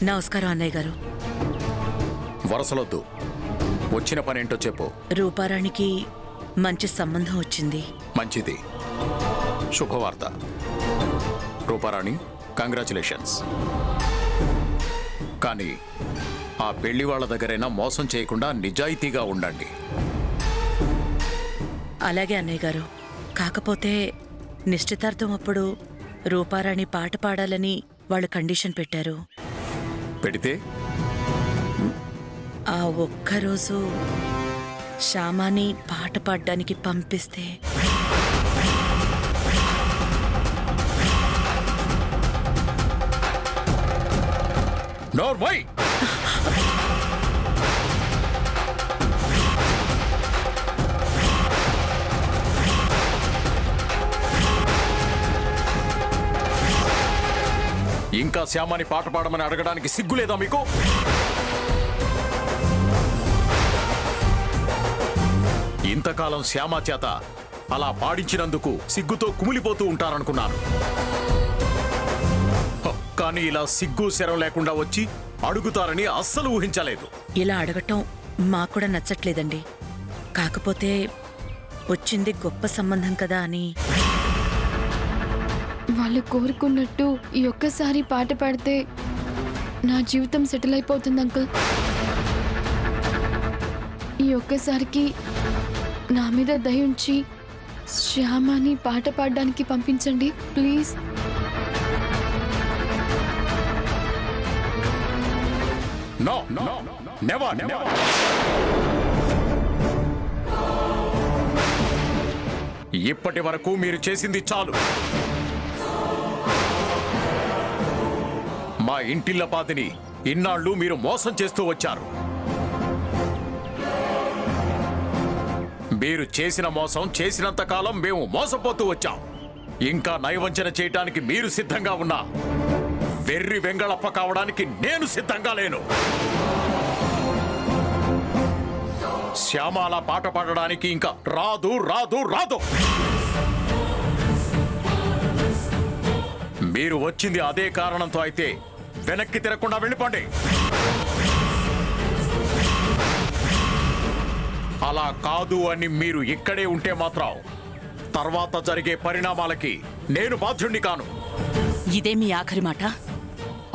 నమస్కారం అన్నయ్య గారు. వరసలొద్దు, వచ్చిన పనేంటో చెప్పు. రూపారాణికి మంచి సంబంధం వచ్చింది. మంచిది, శుభవార్త. రూపారాణి, కంగ్రాచులేషన్స్. కానీ ఆ పెళ్లి వాళ్ళ దగ్గరైనా మోసం చేయకుండా నిజాయితీగా ఉండండి. అలాగే అన్నయ్య గారు. కాకపోతే నిశ్చితార్థం అప్పుడు రూపారాణి పాట పాడాలని వాళ్ళు కండిషన్ పెట్టారు. పెడితే ఆ ఒక్కరోజు శ్యామాని పాట పాడడానికి పంపిస్తే నోర్మై! ఇంకా శ్యామాని పాట పాడమని అడగడానికి సిగ్గులేదా మీకు? ఇంతకాలం శ్యామ చేత అలా పాడించినందుకు సిగ్గుతో కుమిలిపోతూ ఉంటారనుకున్నాను. కానీ ఇలా సిగ్గు శరం లేకుండా వచ్చి అడుగుతారని అస్సలు ఊహించలేదు. ఇలా అడగటం మాకు కూడా నచ్చట్లేదండి. కాకపోతే వచ్చింది గొప్ప సంబంధం కదా అని. వాళ్ళు కోరుకున్నట్టు ఈ ఒక్కసారి పాట పాడితే నా జీవితం సెటిల్ అయిపోతుంది అంకుల్. ఈ ఒక్కసారికి నా మీద దయ ఉంచి శ్యామాని పాట పాడడానికి పంపించండి ప్లీజ్. No, never, never. ఇప్పటి వరకు మీరు చేసింది చాలు. మా ఇంటిల్లపాదిని ఇన్నాళ్ళు మీరు మోసం చేస్తూ వచ్చారు. మీరు చేసిన మోసం చేసినంత కాలం మేము మోసపోతూ వచ్చాం. ఇంకా నయవంచన చేయటానికి మీరు సిద్ధంగా ఉన్నా వెర్రి వెంగళప్ప కావడానికి నేను సిద్ధంగా లేను. శ్యామాల పాట పాడడానికి ఇంకా రాదు రాదు రాదు. మీరు వచ్చింది అదే కారణంతో అయితే వెనక్కి తిరగకుండా వెళ్ళిపోండి. అలా కాదు అని మీరు ఇక్కడే ఉంటే మాత్రం తర్వాత జరిగే పరిణామాలకి నేను బాధ్యుణ్ణి కాను. ఇదే మీ ఆఖరి మాట?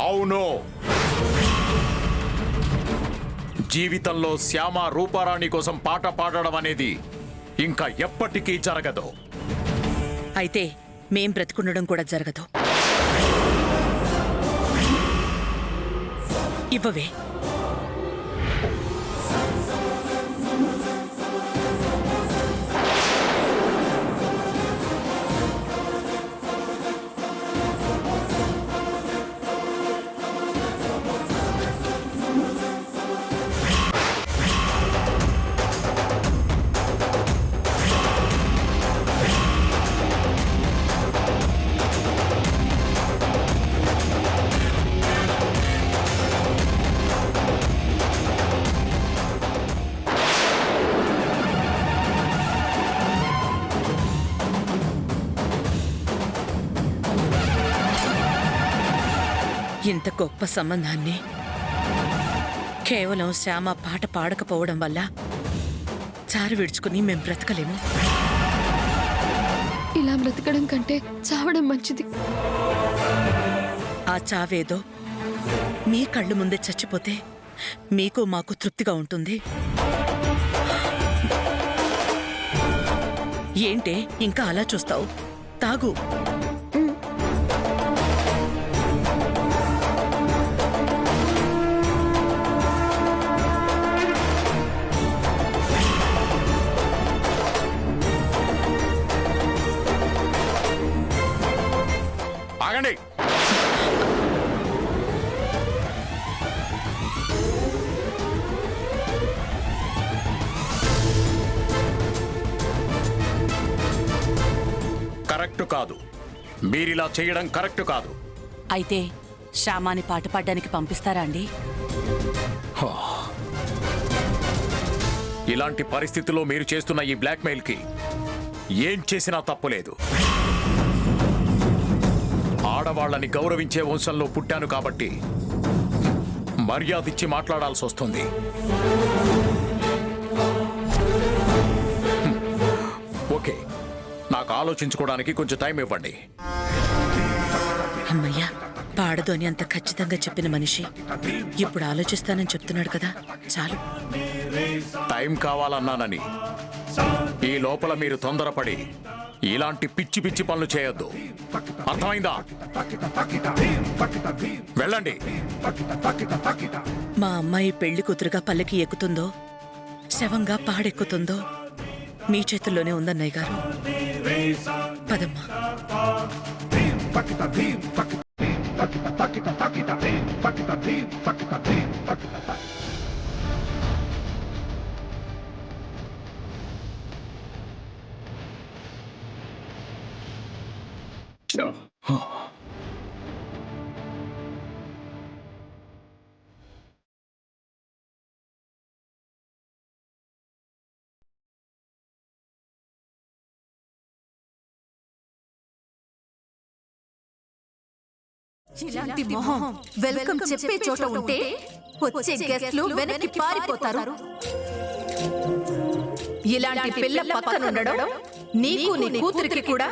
అవును. జీవితంలో శ్యామ రూపారాణి కోసం పాట పాడడం అనేది ఇంకా ఎప్పటికీ జరగదు. అయితే మేం బ్రతికుండడం కూడా జరగదు. ఇవ్వవే. ఇంత గొప్ప సంబంధాన్ని కేవలం శ్యామ పాట పాడకపోవడం వల్ల చారు విడుచుకుని మేం బ్రతకలేము. ఇలా బ్రతకడం కంటే చావడం మంచిది. ఆ చావేదో మీ కళ్ళు ముందే చచ్చిపోతే మీకు మాకు తృప్తిగా ఉంటుంది. ఏంటే ఇంకా అలా చూస్తావు? తాగు. ఆగండి. కరెక్ట్ కాదు. మీరిలా చేయడం కరెక్ట్ కాదు. అయితే శ్యామాని పాట పాడడానికి పంపిస్తారా అండి? ఇలాంటి పరిస్థితుల్లో మీరు చేస్తున్న ఈ బ్లాక్మెయిల్కి ఏం చేసినా తప్పులేదు. ఆడవాళ్ళని గౌరవించే వంశంలో పుట్టాను కాబట్టి మర్యాదిచ్చి మాట్లాడాల్సి వస్తుంది. ఓకే, నాకు ఆలోచించుకోవడానికి కొంచెం టైం ఇవ్వండి. అమ్మయ్యా, పాడదు అని అంత ఖచ్చితంగా చెప్పిన మనిషి ఇప్పుడు ఆలోచిస్తానని చెప్తున్నాడు కదా, చాలు. టైం కావాలన్నానని ఈ లోపల మీరు తొందరపడి ఇలాంటి పిచ్చి పిచ్చి పనులు చేయొద్దు, అర్థమైందా? వెళ్ళండి. మా అమ్మాయి పెళ్లి కూతురుగా పల్లకి ఎక్కుతుందో శవంగా పాడెక్కుతుందో మీ చేతుల్లోనే ఉందన్నయ్య గారు. పదమ్మా. ఇలాంటి మొహం వెల్కమ్ చెప్పే చోట ఉంటే వచ్చే గెస్ట్లు వెనక్కి పారిపోతారు. ఇలాంటి పిల్ల పక్కన ఉండడం నీకు నీ కూతురికి కూడా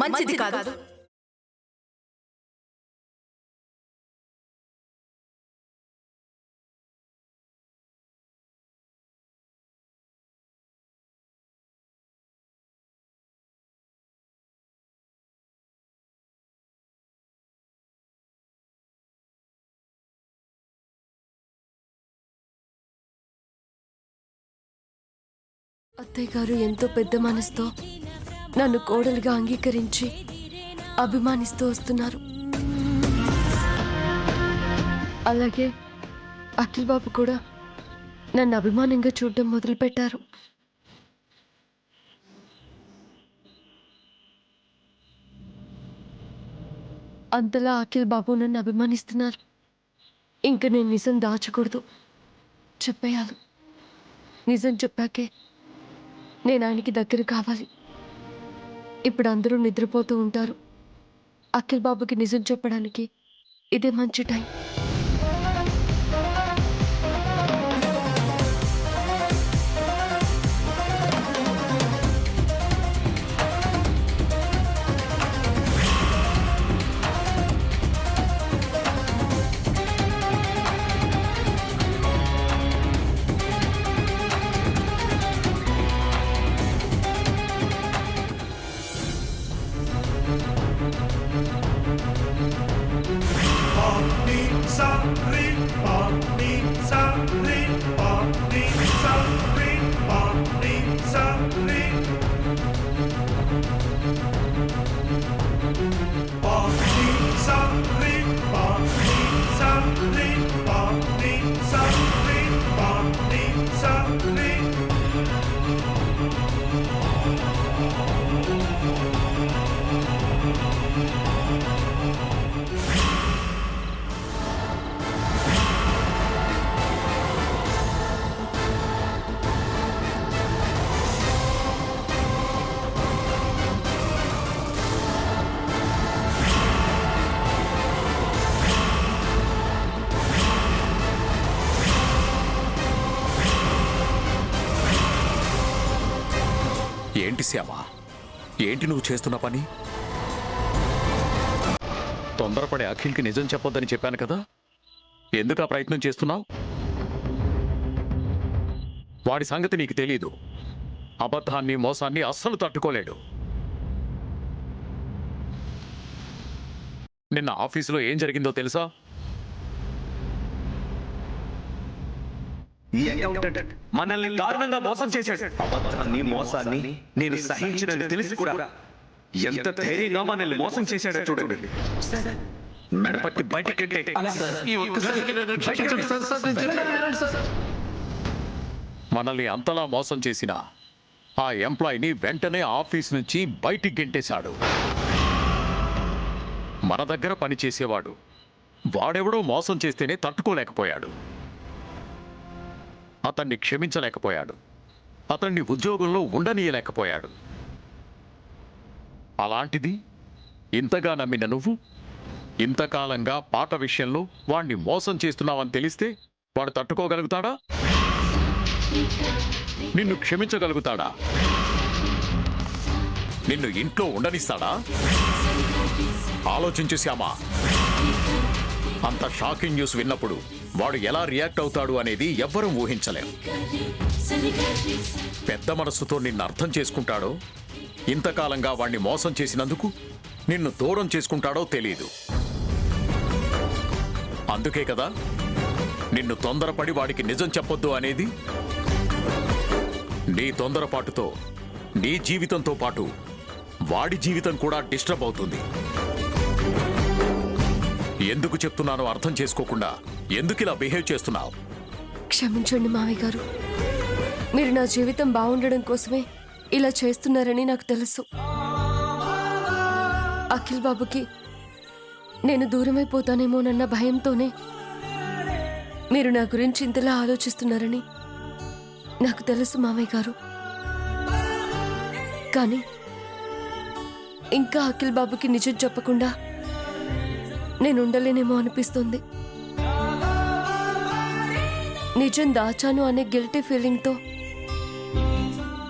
మంచిది కాదు. అత్తయ్య గారు ఎంతో పెద్ద మనసుతో నన్ను కోడలిగా అంగీకరించి అభిమానిస్తూ వస్తున్నారు. అలాగే అఖిల్ బాబు కూడా నన్ను అభిమానంగా చూడడం మొదలుపెట్టారు. అంతలా అఖిల్ బాబు నన్ను అభిమానిస్తున్నారు. ఇంక నేను నిజం దాచకూడదు, చెప్పేయాలి. నిజం చెప్పాకే నేను ఆయనకి దగ్గర కావాలి. ఇప్పుడు అందరూ నిద్రపోతూ ఉంటారు. అఖిల్ బాబుకి నిజం చెప్పడానికి ఇదే మంచి టైం. ఏంటి శ్యామ, ఏంటి నువ్వు చేస్తున్న పని? తొందరపడి అఖిల్కి నిజం చెప్పొద్దని చెప్పాను కదా, ఎందుకు ఆ ప్రయత్నం చేస్తున్నావు? వాడి సంగతి నీకు తెలీదు. అబద్ధాన్ని మోసాన్ని అస్సలు తట్టుకోలేడు. నిన్న ఆఫీసులో ఏం జరిగిందో తెలుసా? మనల్ని దారుణంగా మోసం చేశాడు. అబద్ధాన్ని మోసాన్ని నేను సహించినది తెలిసి కూడా ఎంత ధైర్యంగా మనల్ని మోసం చేశాడో చూడండి. మెడపట్టి బయటకెట్టే మనల్ని అంతలా మోసం చేసిన ఆ ఎంప్లాయీని వెంటనే ఆఫీస్ నుంచి బయటికి గెంటేశాడు. మన దగ్గర పనిచేసేవాడు వాడెవడో మోసం చేస్తేనే తట్టుకోలేకపోయాడు. అతన్ని క్షమించలేకపోయాడు. అతన్ని ఉద్యోగంలో ఉండనీయలేకపోయాడు. అలాంటిది ఇంతగా నమ్మిన నువ్వు ఇంతకాలంగా పాట విషయంలో వాణ్ణి మోసం చేస్తున్నావని తెలిస్తే వాడు తట్టుకోగలుగుతాడా? నిన్ను క్షమించగలుగుతాడా? నిన్ను ఇంట్లో ఉండనిస్తాడా? ఆలోచించు శ్యామా. అంత షాకింగ్ న్యూస్ విన్నప్పుడు వాడు ఎలా రియాక్ట్ అవుతాడు అనేది ఎవ్వరూ ఊహించలేం. పెద్ద మనస్సుతో నిన్ను అర్థం చేసుకుంటాడో, ఇంతకాలంగా వాణ్ణి మోసం చేసినందుకు నిన్ను దూరం చేసుకుంటాడో తెలియదు. అందుకే కదా నిన్ను తొందరపడి వాడికి నిజం చెప్పొద్దు అనేది. నీ తొందరపాటుతో నీ జీవితంతో పాటు వాడి జీవితం కూడా డిస్టర్బ్ అవుతుంది. ఎందుకు చెప్తున్నానో అర్థం చేసుకోకుండా ఎందుకు ఇలా బిహేవ్ చేస్తున్నావు? క్షమించండి మావయ్య గారు, మీరు నా జీవితం బాగుండడం కోసమే ఇలా చేస్తున్నారని నాకు తెలుసు. అఖిల్ బాబుకి నేను దూరమైపోతానేమోనన్న భయంతోనే మీరు నా గురించి ఇంతలా ఆలోచిస్తున్నారని నాకు తెలుసు మావయ్య గారు. కానీ ఇంకా అఖిల్ బాబుకి నిజం చెప్పకుండా నేను ఉండలేనేమో అనిపిస్తుంది. నిజం దాచాను అనే గిల్టీ ఫీలింగ్తో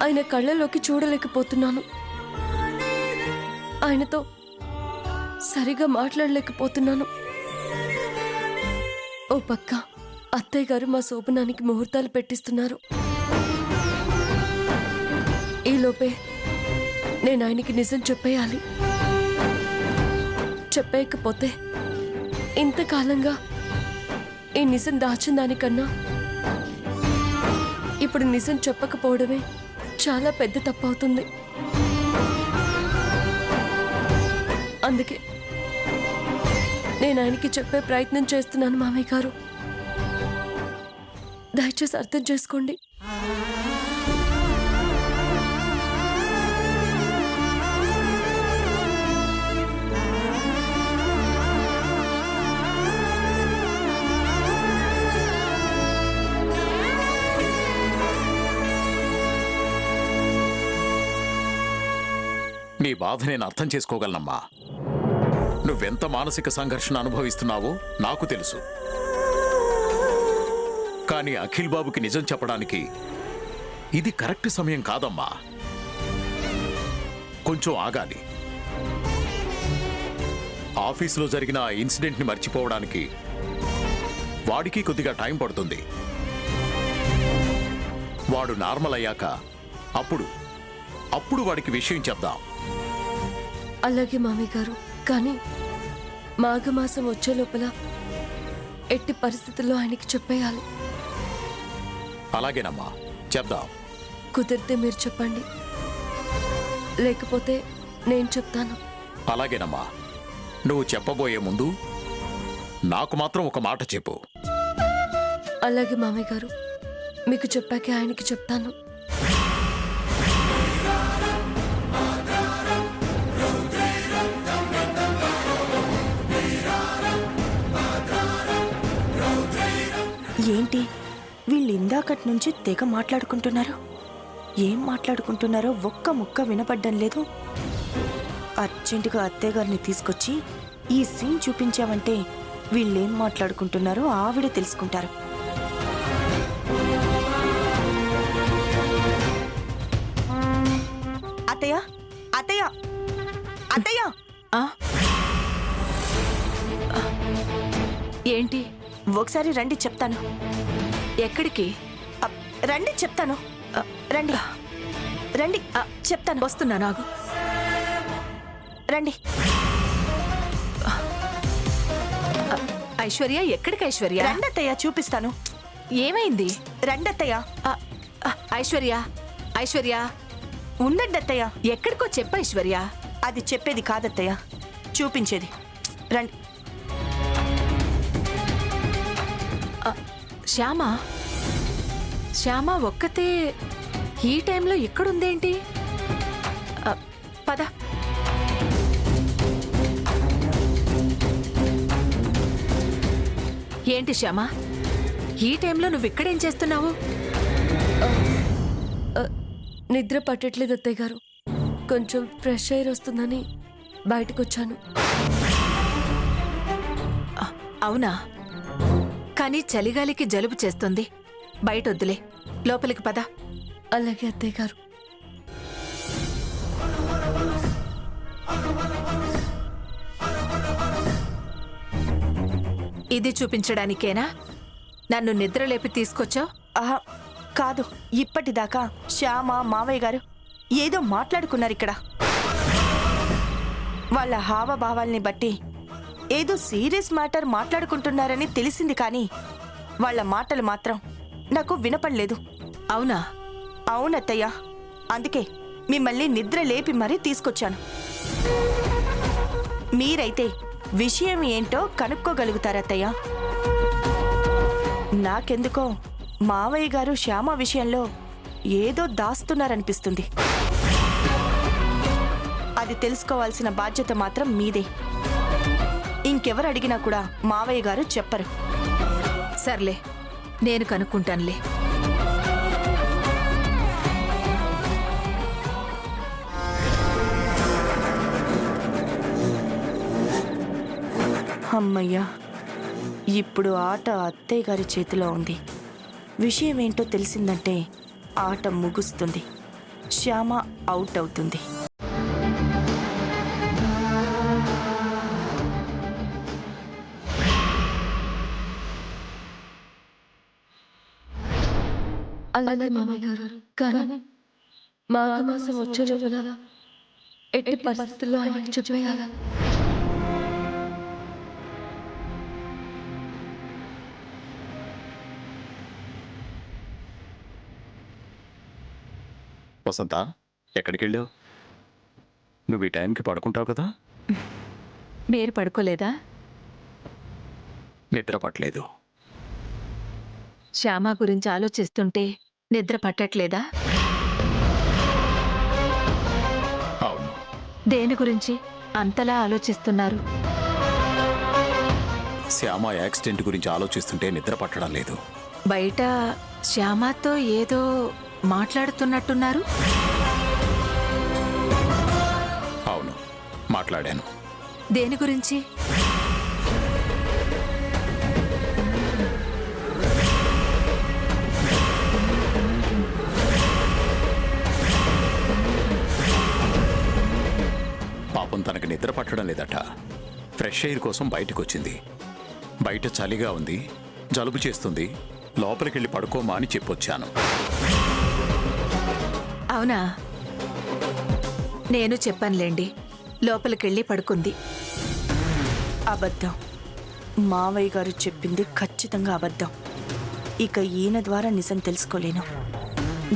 ఆయన కళ్ళలోకి చూడలేకపోతున్నాను. ఆయనతో సరిగా మాట్లాడలేకపోతున్నాను. ఓ పక్క అత్తయ్య గారు మా శోభనానికి ముహూర్తాలు పెట్టిస్తున్నారు. ఈలోపే నేను ఆయనకి నిజం చెప్పేయాలి. చెప్పేయకపోతే ఇంతకాలంగా ఈ నిజం దాచిన దానికన్నా ఇప్పుడు నిజం చెప్పకపోవడమే చాలా పెద్ద తప్పు అవుతుంది. అందుకే నేను ఆయనకి చెప్పే ప్రయత్నం చేస్తున్నాను మామయ్య గారు. దయచేసి అర్థం చేసుకోండి. నీ బాధ నేను అర్థం చేసుకోగలనమ్మా. నువ్వెంత మానసిక సంఘర్షణ అనుభవిస్తున్నావో నాకు తెలుసు. కానీ అఖిల్ బాబుకి నిజం చెప్పడానికి ఇది కరెక్ట్ సమయం కాదమ్మా. కొంచెం ఆగాలి. ఆఫీసులో జరిగిన ఆ ఇన్సిడెంట్ని మర్చిపోవడానికి వాడికి కొద్దిగా టైం పడుతుంది. వాడు నార్మల్ అయ్యాక అప్పుడు వాడికి విషయం చెప్దాం. అలాగే మామయ్య గారు, కానీ మాఘమాసం వచ్చే లోపల ఎట్టి పరిస్థితుల్లో ఆయనకి చెప్పేయాలి. అలాగేనమ్మా, చెప్దాం. కుదిరితే మీరు చెప్పండి, లేకపోతే నేను చెప్తాను. అలాగేనమ్మా. నువ్వు చెప్పబోయే ముందు నాకు మాత్రం ఒక మాట చెప్పు. అలాగే మామయ్య గారు, మీకు చెప్పాకే ఆయనకి చెప్తాను. ఏంటి వీళ్ళు ఇందాకటి నుంచి తెగ మాట్లాడుకుంటున్నారు? ఏం మాట్లాడుకుంటున్నారో ఒక్క ముక్క వినపడ్డం లేదు. అర్జెంటుగా అత్తయ్య గారిని తీసుకొచ్చి ఈ సీన్ చూపించామంటే వీళ్ళేం మాట్లాడుకుంటున్నారో ఆవిడ తెలుసుకుంటారు. అత్తయ్య, అత్తయ్య, అత్తయ్య! ఏంటి? ఒకసారి రండి, చెప్తాను. ఎక్కడికి? రండి, చెప్తాను. రండి రండి, చెప్తాను. వస్తున్నా, నాగు. రండి. ఐశ్వర్య, ఎక్కడికి ఐశ్వర్య? రండత్తయ్య, చూపిస్తాను. ఏమైంది? రండత్తయ్య. ఐశ్వర్య, ఐశ్వర్య, ఉండండి అత్తయ్య. ఎక్కడికో చెప్ప ఐశ్వర్య. అది చెప్పేది కాదత్తయ్య, చూపించేది. రండి. శ్యామ ఒక్కతే ఈ టైంలో ఎక్కడుందేంటి? పద. ఏంటి శ్యామ, ఈ టైంలో నువ్వు ఇక్కడేం చేస్తున్నావు? నిద్ర పట్టట్లేదు అత్తయ్య గారు, కొంచెం ఫ్రెష్ ఎయిర్ వస్తుందని బయటకు వచ్చాను. అవునా? కానీ చలిగాలికి జలుబు చేస్తుంది. బయటొద్దులే, లోపలికి పద. అలాగే అత్తయ్య గారు. ఇది చూపించడానికేనా నన్ను నిద్రలేపి తీసుకొచ్చావు? ఆహా, కాదు. ఇప్పటిదాకా శ్యామ మావయ్య గారు ఏదో మాట్లాడుకున్నారు ఇక్కడ. వాళ్ళ హావభావాల్ని బట్టి ఏదో సీరియస్ మ్యాటర్ మాట్లాడుకుంటున్నారని తెలిసింది, కానీ వాళ్ళ మాటలు మాత్రం నాకు వినపడలేదు. అవునా? అవునత్తయ్య, అందుకే మిమ్మల్ని నిద్ర లేపి మరీ తీసుకొచ్చాను. మీరైతే విషయం ఏంటో కనుక్కోగలుగుతారత్తయ్య. నాకెందుకో మావయ్య గారు శ్యామ విషయంలో ఏదో దాస్తున్నారనిపిస్తుంది. అది తెలుసుకోవాల్సిన బాధ్యత మాత్రం మీదే. ఇంకెవరు అడిగినా కూడా మావయ్య గారు చెప్పరు. సర్లే, నేను కనుక్కుంటానులే. అమ్మయ్యా, ఇప్పుడు ఆట అత్తయ్య గారి చేతిలో ఉంది. విషయం ఏంటో తెలిసిందంటే ఆట ముగుస్తుంది, శ్యామ అవుట్ అవుతుంది. అలాగే మామయ్య గారు, కానీ మాఘమాసం వచ్చే లోపల ఎట్టి పరిస్థితుల్లో ఆయనకి చెప్పేయాలి. వసంత, ఎక్కడికి వెళ్ళావు? నువ్వు ఈ టైంకి పడుకుంటావు కదా? మీరు పడుకోలేదా? నిద్ర పట్టలేదు. శ్యామ గురించి ఆలోచిస్తుంటే నిద్ర పట్టట్లేదా? అవును. దేని గురించి అంతలా ఆలోచిస్తున్నారు? శ్యామ యాక్సిడెంట్ గురించి ఆలోచిస్తుంటే నిద్ర పట్టడం లేదు. బయట శ్యామతో ఏదో మాట్లాడుతున్నట్టున్నారు. అవును, మాట్లాడాను. దేని గురించి? పాపం తనకి నిద్ర పట్టడం లేదట. ఫ్రెష్ ఎయిర్ కోసం బయటకు వచ్చింది. బయట చలిగా ఉంది, జలుబు చేస్తుంది, లోపలికెళ్ళి పడుకోమా అని చెప్పొచ్చాను. అవునా? నేను చెప్పానులేండి, లోపలికెళ్ళి పడుకుంది. అబద్ధం. మావయ్య గారు చెప్పింది ఖచ్చితంగా అబద్ధం. ఇక ఈయన ద్వారా నిజం తెలుసుకోలేను.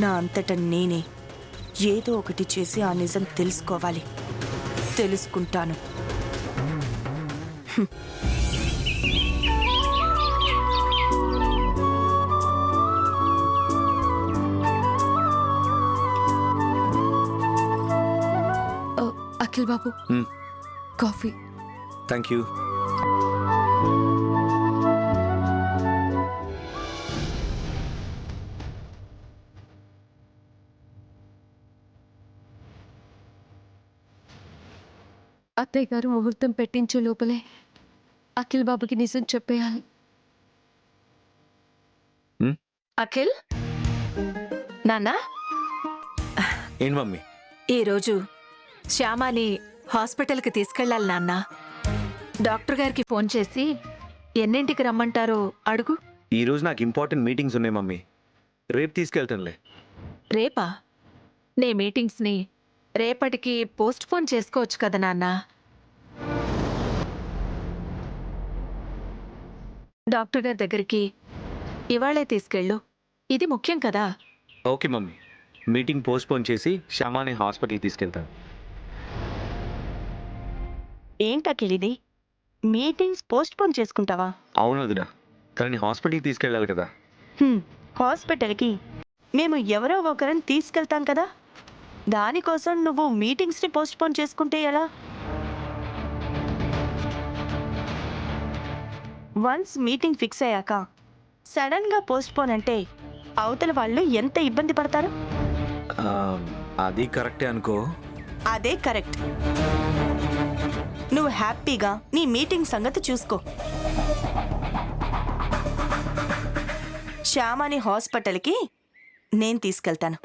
నా అంతటా నేనే ఏదో ఒకటి చేసి ఆ నిజం తెలుసుకోవాలి. తెలుసుకుంటాను. అఖిల్ బాబు, కాఫీ. Thank you. అత్తయ్య గారు ముహూర్తం పెట్టించే లోపలే అఖిల్ బాబుకి నిజం చెప్పేయాలి. అఖిల్, నాన్నా, ఏంటి మమ్మీ? ఈరోజు శ్యామాని హాస్పిటల్కి తీసుకెళ్ళాలి నాన్నా. డాక్టర్ గారికి ఫోన్ చేసి ఎన్నింటికి రమ్మంటారో అడుగు. ఈరోజు నాకు ఇంపార్టెంట్ మీటింగ్స్ ఉన్నాయి మమ్మీ. రేపు తీసుకెళ్తానులే. రేపా? నే మీటింగ్స్ని రేపటికి పోస్ట్ పోన్ చేసుకోవచ్చు కదా నాన్న. డాక్టర్ గారి దగ్గరికి ఇవాళే తీసుకెళ్ళు, ఇది ముఖ్యం కదా. Okay mummy, meeting post phone చేసి శ్యామాని హాస్పిటల్కి తీసుకెళ్తాను. ఏంటకిలిది? మీటింగ్స్ పోస్ట్ పోన్ చేసుకుంటావా? అవును వదినా, కానీ హాస్పిటల్కి తీసుకెళ్ళాలి కదా. హాస్పిటల్కి మేము ఎవరో ఒకరిని తీసుకెళ్తాం కదా. దానికోసం నువ్వు మీటింగ్స్ని పోస్ట్ పోన్ చేసుకుంటే ఎలా? వన్స్ మీటింగ్ ఫిక్స్ అయ్యాక సడన్గా పోస్ట్ పోన్ అంటే అవతల వాళ్ళు ఎంత ఇబ్బంది పడతారు? అది కరెక్టే అనుకో. అదే కరెక్ట్. నువ్వు హ్యాపీగా నీ మీటింగ్ సంగతి చూసుకో. శ్యామని హాస్పిటల్కి నేను తీసుకెళ్తాను.